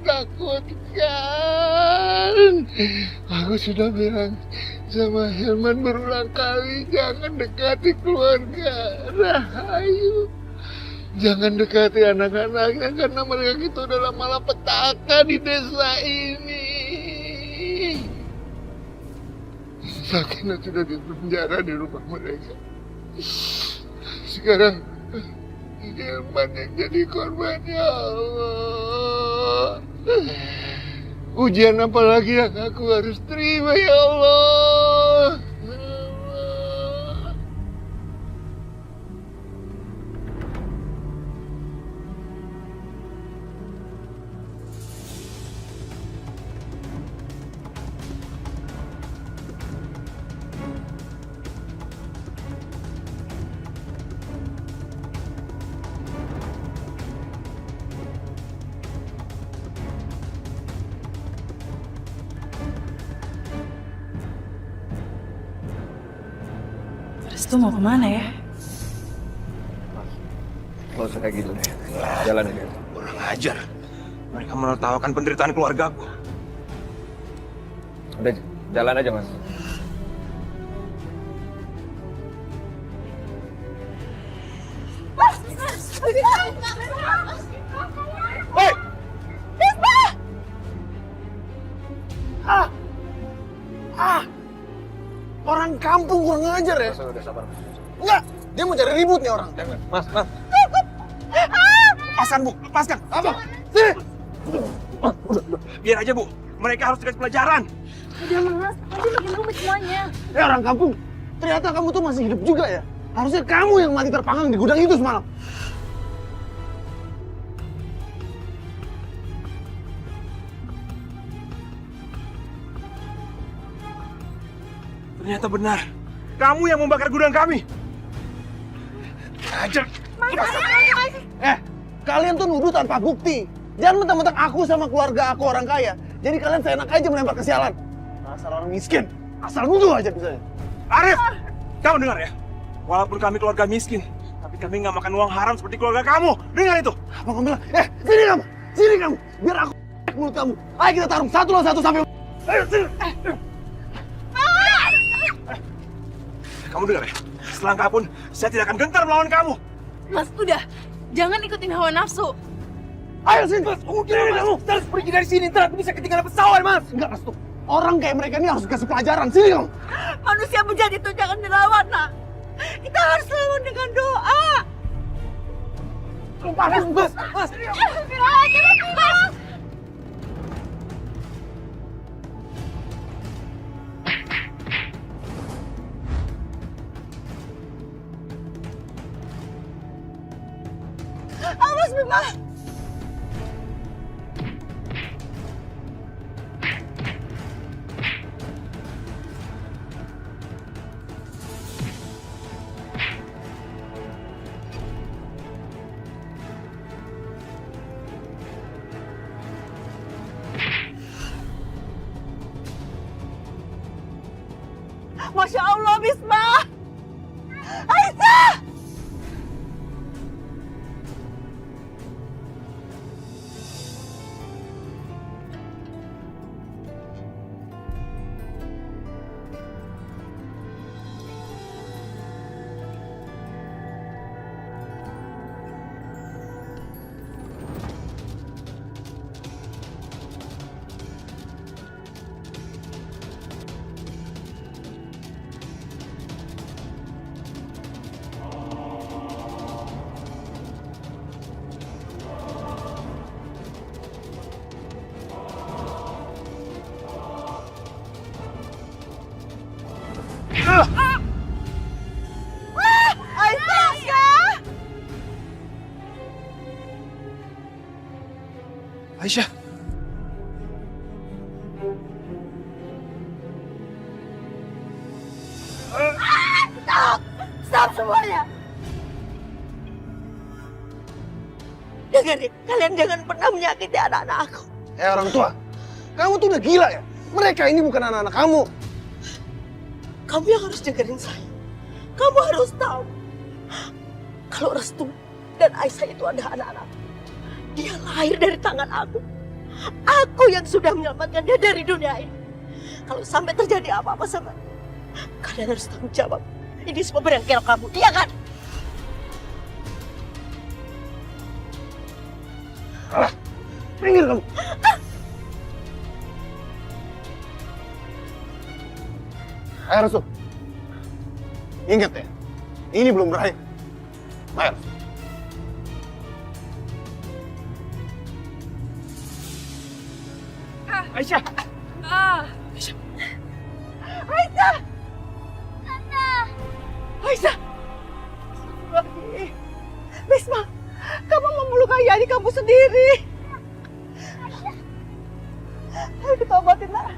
takutkan. Aku sudah bilang sama Hilman berulang kali, jangan dekati keluarga Rahayu. Jangan dekati anak-anaknya karena mereka itu adalah malapetaka di desa ini. Sakinah sudah di penjara di rumah mereka. Sekarang Hilman yang jadi korban, ya Allah. Ujian apa lagi yang aku harus terima, ya Allah. Restu mau kemana ya? Gak usah kayak gitu deh. Jalan aja. Kurang ajar. Mereka menertawakan penderitaan keluargaku. Udah, jalan aja, Mas. Hei! Orang kampung kurang ajar ya. Udah sabar. Enggak, dia mau cari ribut nih orang. Jangan. Mas. Lepaskan, Bu. Lepaskan. Apa? Sini. Biar aja, Bu. Mereka harus dikasih pelajaran. Udah Mas, nanti makin rumit semuanya. Orang kampung, ternyata kamu tuh masih hidup juga ya. Harusnya kamu yang mati terpanggang di gudang itu semalam. Ternyata benar. Kamu yang membakar gudang kami. Ajar. Kalian tuh nuduh tanpa bukti. Jangan mentang-mentang aku sama keluarga aku orang kaya. Jadi kalian seenak aja melempar kesialan. Asal orang miskin. Asal nuduh aja bisanya. Arif, kamu dengar ya? Walaupun kami keluarga miskin, tapi kami nggak makan uang haram seperti keluarga kamu. Dengar itu. Apa kamu bilang? Sini kamu. Sini kamu. Biar aku mulut kamu. Ayo kita tarung satu lawan satu sampai... Ayo sini. Kamu dengar ya? Selangkah pun saya tidak akan gentar melawan kamu. Mas, udah. Jangan ikutin hawa nafsu. Ayo sini. Mas, udah Mas. kamu. Kita harus pergi dari sini, ntar aku bisa ketinggalan pesawat, Mas. Enggak, Restu. Orang kayak mereka ini harus dikasih pelajaran. Sini kamu. Manusia bejat itu jangan dilawan, nak. Kita harus lawan dengan doa. Mas. Mas. Awas, Bima. Masya Allah, Bisma. Aisyah. Aisyah. Stop semuanya. Dengarin, kalian jangan pernah menyakiti anak-anak aku. Orang tua, kamu tuh udah gila ya? Mereka ini bukan anak-anak kamu. Kamu yang harus jagain saya. Kamu harus tahu. Kalau Restu dan Aisyah itu adalah anak-anak. Dia lahir dari tangan aku. Aku yang sudah menyelamatkan dia dari dunia ini. Kalau sampai terjadi apa-apa sama kalian harus tanggung jawab. Ini semua berangkat kamu, iya kan? Minggir kamu. Ayo Rasul. Ingat ya, ini belum berakhir. Ayo. Aisyah! Aisyah! Aisyah! Bisma, kamu memelukai adik kamu sendiri. Ayo kita obatin, nak.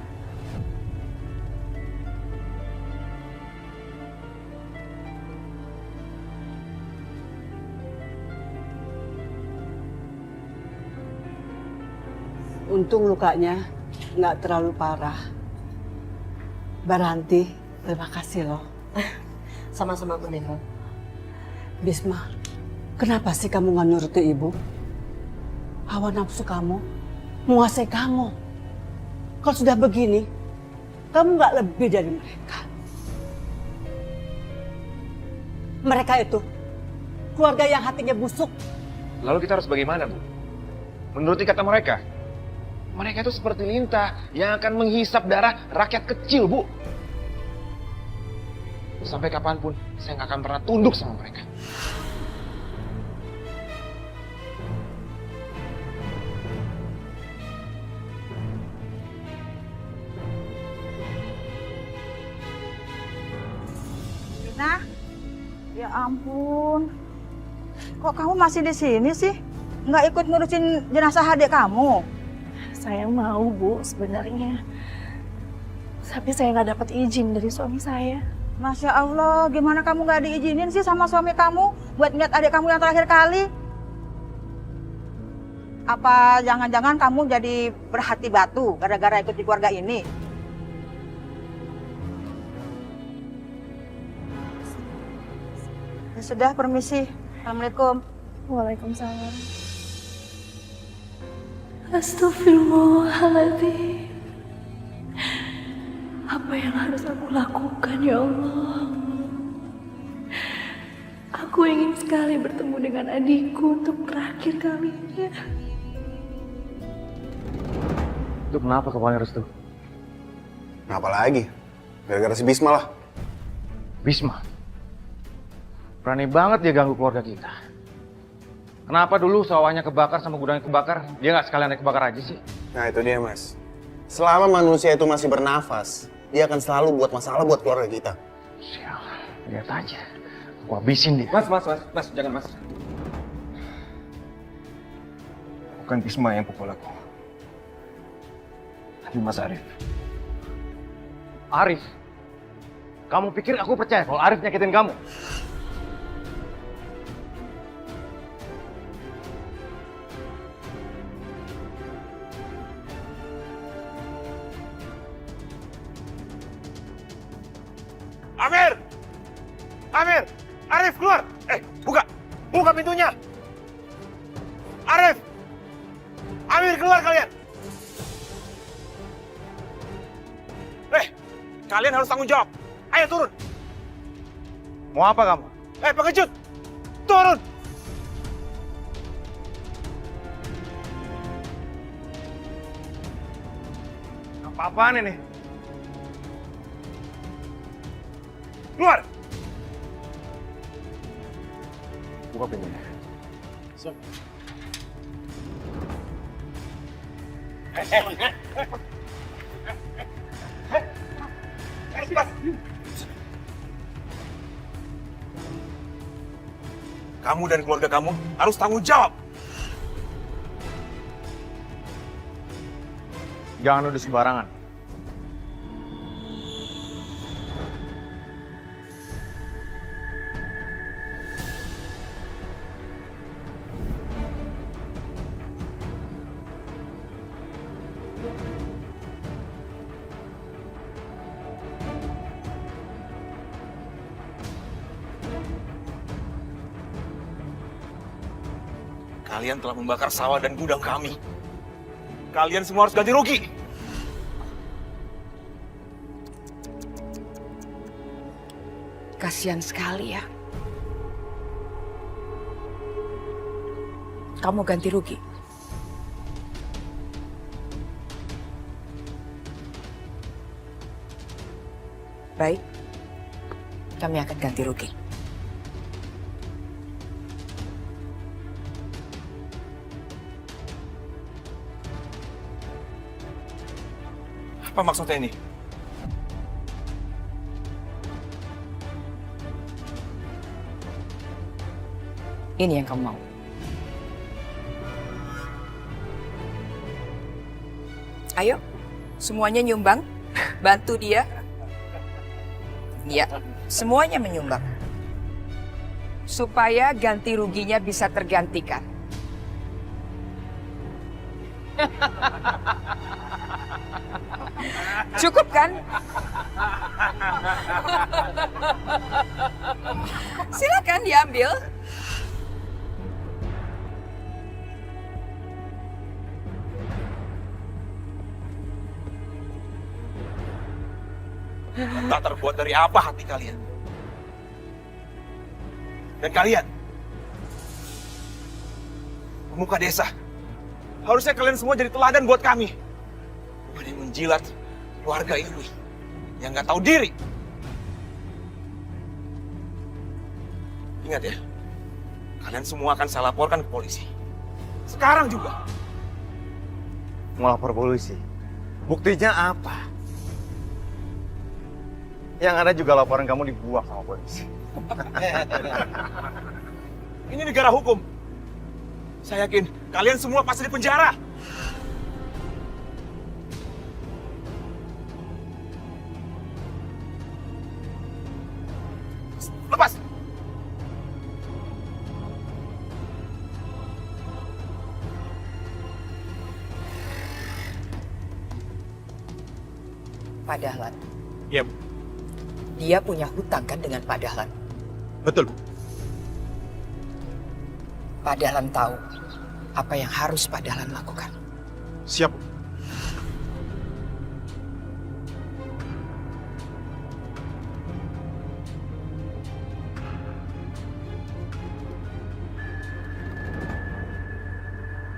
Untung lukanya nggak terlalu parah. Baranti, terima kasih loh. Sama-sama Bu Nero. Bisma, kenapa sih kamu nggak nuruti ibu? Hawa nafsu kamu menguasai kamu. Kalau sudah begini, kamu nggak lebih dari mereka. Mereka itu keluarga yang hatinya busuk. Lalu kita harus bagaimana, Bu? Menuruti kata mereka. Mereka itu seperti lintah yang akan menghisap darah rakyat kecil, Bu. Sampai kapanpun, saya nggak akan pernah tunduk sama mereka. Nah, ya ampun. Kok kamu masih di sini sih? Nggak ikut ngurusin jenazah adik kamu? Saya mau Bu sebenarnya. Tapi saya nggak dapat izin dari suami saya. Masya Allah, gimana kamu nggak diizinin sih sama suami kamu buat ngeliat adik kamu yang terakhir kali? Apa jangan-jangan kamu jadi berhati batu gara-gara ikut di keluarga ini? Ya sudah, permisi. Assalamualaikum. Waalaikumsalam. Astagfirullahaladzim. Apa yang harus aku lakukan ya Allah? Aku ingin sekali bertemu dengan adikku untuk terakhir kalinya. Itu kenapa kepalanya Restu? Kenapa lagi? Gara-gara si Bisma lah. Bisma. Berani banget dia ganggu keluarga kita. Kenapa dulu sawahnya kebakar sama gudangnya kebakar, dia nggak sekalian kebakar aja sih? Nah itu dia mas. Selama manusia itu masih bernafas, dia akan selalu buat masalah buat keluarga kita. Sialan, lihat aja. Aku habisin dia. Mas, jangan mas. Bukan Bisma yang pukul aku. Tapi Mas Arif. Arif? Kamu pikir aku percaya kalau Arif nyakitin kamu? Amir! Amir! Arif keluar! Buka! Buka pintunya! Arif! Amir keluar kalian! Kalian harus tanggung jawab. Ayo turun! Mau apa kamu? Pengecut! Turun! Apa-apaan ini? Keluar! Buka pintunya. Kamu dan keluarga kamu harus tanggung jawab. Jangan nuduh sembarangan. Kalian telah membakar sawah dan gudang kami. kalian semua harus ganti rugi. Kasihan sekali ya. Kamu ganti rugi. Baik, kami akan ganti rugi. Apa maksudnya ini? Ini yang kamu mau. Ayo, semuanya nyumbang. Bantu dia. Ya, semuanya menyumbang. Supaya ganti ruginya bisa tergantikan. Cukup kan? Silakan diambil. Tak terbuat dari apa hati kalian? Dan kalian, pemuka desa, harusnya kalian semua jadi teladan buat kami. Bukan yang menjilat keluarga ini yang nggak tahu diri. Ingat ya, kalian semua akan saya laporkan ke polisi. Sekarang juga. Mau lapor polisi? Buktinya apa? Yang ada juga laporan kamu dibuang sama polisi. Ini negara hukum. Saya yakin kalian semua pasti di penjara. Lepas. Pak Dahlan. Iya, Bu. Dia punya hutang kan dengan Pak Dahlan. Betul, Bu. Pak Dahlan tahu apa yang harus Pak Dahlan lakukan. Siap, Bu.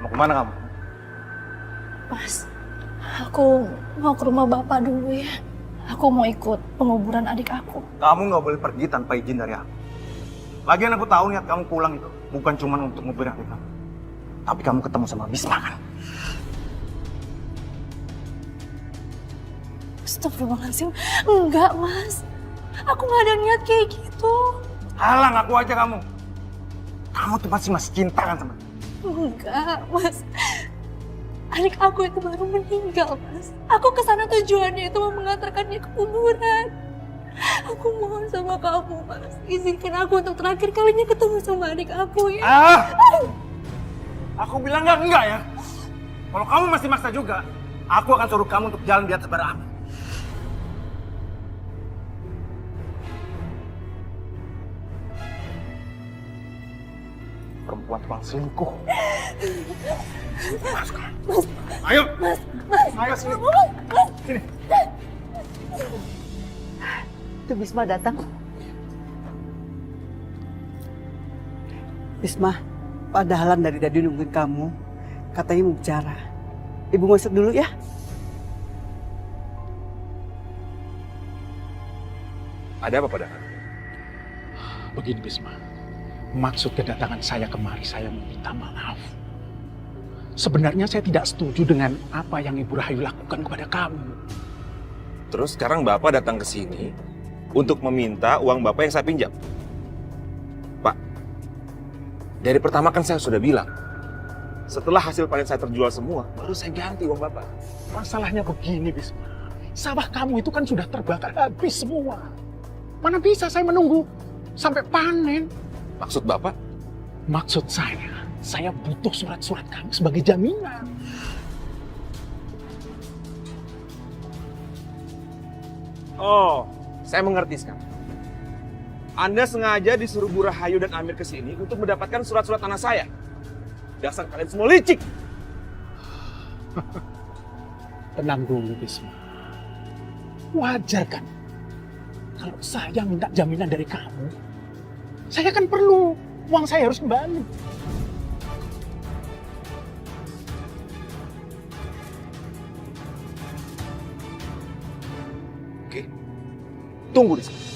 Mau kemana kamu? Mas, aku mau ke rumah Bapak dulu ya. Aku mau ikut penguburan adik aku. Kamu nggak boleh pergi tanpa izin dari aku. Lagian aku tahu niat kamu pulang itu bukan cuma untuk nguburin adik kamu. Tapi kamu ketemu sama Bisma kan? Astagfirullahaladzim. Enggak, Mas. Aku nggak ada niat kayak gitu. Halang aku aja kamu. Kamu tuh masih cinta kan sama dia? Enggak, Mas. Adik aku itu baru meninggal, Mas. Aku kesana tujuannya itu mau mengantarkannya ke kuburan. Aku mohon sama kamu, Mas. Izinkan aku untuk terakhir kalinya ketemu sama adik aku ya. Aku bilang enggak ya. Kalau kamu masih maksa juga, aku akan suruh kamu untuk jalan di atas bara api. Perempuan tukang selingkuh. Ayo, ayo sini. Sini. Itu Bisma datang. Bisma, Pak Dahlan dari tadi nungguin kamu. Katanya mau bicara. Ibu masuk dulu ya. Ada apa, Pak Dahlan? Begini Bisma, maksud kedatangan saya kemari, saya meminta maaf. Sebenarnya saya tidak setuju dengan apa yang Ibu Rahayu lakukan kepada kamu. Terus sekarang Bapak datang ke sini untuk meminta uang Bapak yang saya pinjam. Pak, dari pertama kan saya sudah bilang, setelah hasil panen saya terjual semua, baru saya ganti uang Bapak. Masalahnya begini Bisma, sawah kamu itu kan sudah terbakar habis semua. Mana bisa saya menunggu sampai panen? Maksud Bapak? Maksud saya butuh surat-surat kamu sebagai jaminan. Oh, saya mengerti sekarang. Anda sengaja disuruh Bu Rahayu dan Amir ke sini untuk mendapatkan surat-surat tanah saya. Dasar kalian semua licik. Tenang dulu, Bisma. Wajar kan? Kalau saya minta jaminan dari kamu, saya kan perlu. Uang saya harus kembali. Oke, tunggu di sini.